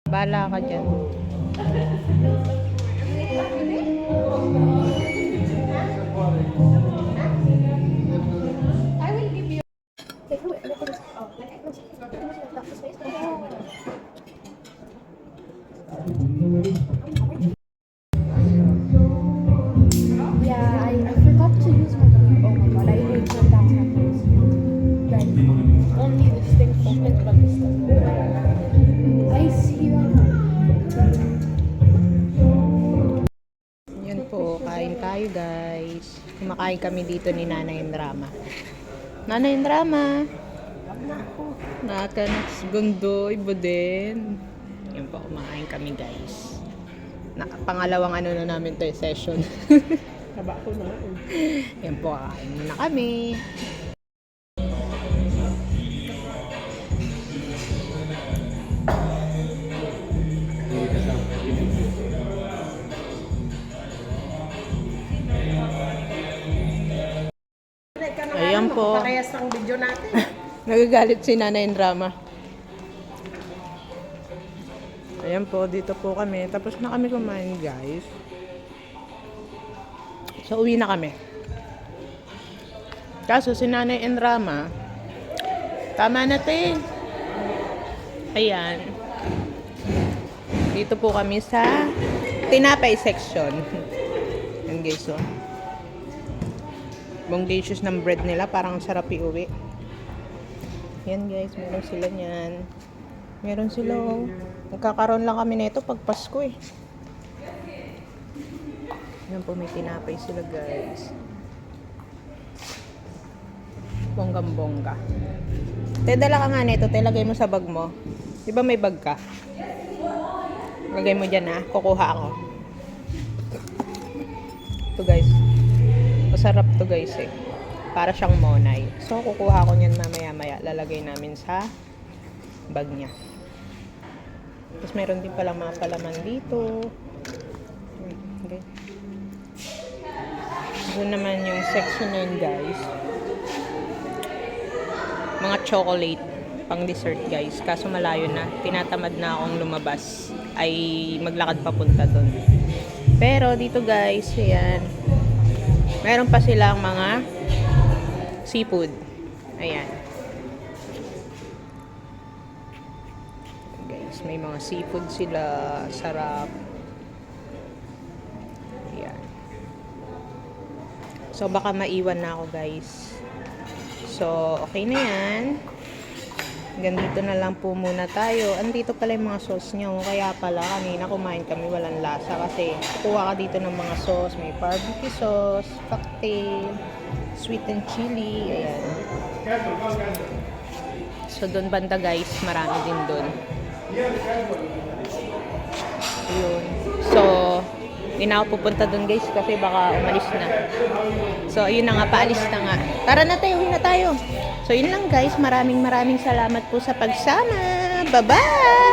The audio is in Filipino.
Bala ka dyan. Yeah, I forgot to use my phone. Oh my god, I hate when that happens. Like, only this thing opens but this doesn't. I see that. Yan po, kain tayo guys. Kumakain kami dito ni Nanay Drama. Nanay Drama! Nakanak gundo, iba din. Yan po, kumakain kami guys. Pangalawang ano na namin to session. Taba ko na. Yan po, kain muna kami. Ayan po. Parehas ang video natin. Nagagalit si Nanay Drama. Ayan po, dito po kami. Tapos na kami kumain, guys. So, uwi na kami. Kaso, si Nanay Drama, tama na, te. Ayan. Dito po kami sa tinapay section. Ayan, guys, so. Bongacious ng bread nila, parang sarap iuwi. Yan guys, meron sila niyan. Meron sila, oh. Nagkakaroon lang kami nito pag Pasko eh. Yan po, may tinapay sila guys. Bonggang bongga. Te, dala ka nga nito, te, lagay mo sa bag mo. Di ba may bag ka? Lagay mo dyan, ha, kukuha ako. Ito guys, masarap to guys eh. Para siyang monay. So, kukuha ko niyan mamaya-maya. Lalagay namin sa bag niya. Tapos, meron din pala mga palaman dito. Okay. Doon naman yung section na yun, guys. Mga chocolate. Pang dessert, guys. Kaso malayo na. Tinatamad na akong lumabas. Ay maglakad papunta doon. Pero, dito guys, ayan. Meron pa silang mga seafood. Ayan. Guys, may mga seafood sila. Sarap. Ayan. So, baka maiwan na ako, guys. So, okay na yan. Hanggang dito na lang po muna tayo. Andito pala yung mga sauce nyo. Kaya pala, kanina kumain kami walang lasa. Kasi, kukuha ka dito ng mga sauce. May barbecue sauce, cocktail, sweet and chili. Ayan. So, doon banda guys, marami din doon. Ayun. So, hindi na ako pupunta doon guys kasi baka umalis na. So, ayun na nga, paalis na nga. Tara na tayo, uwi na tayo. So, yun lang guys. Maraming salamat po sa pagsama. Bye-bye!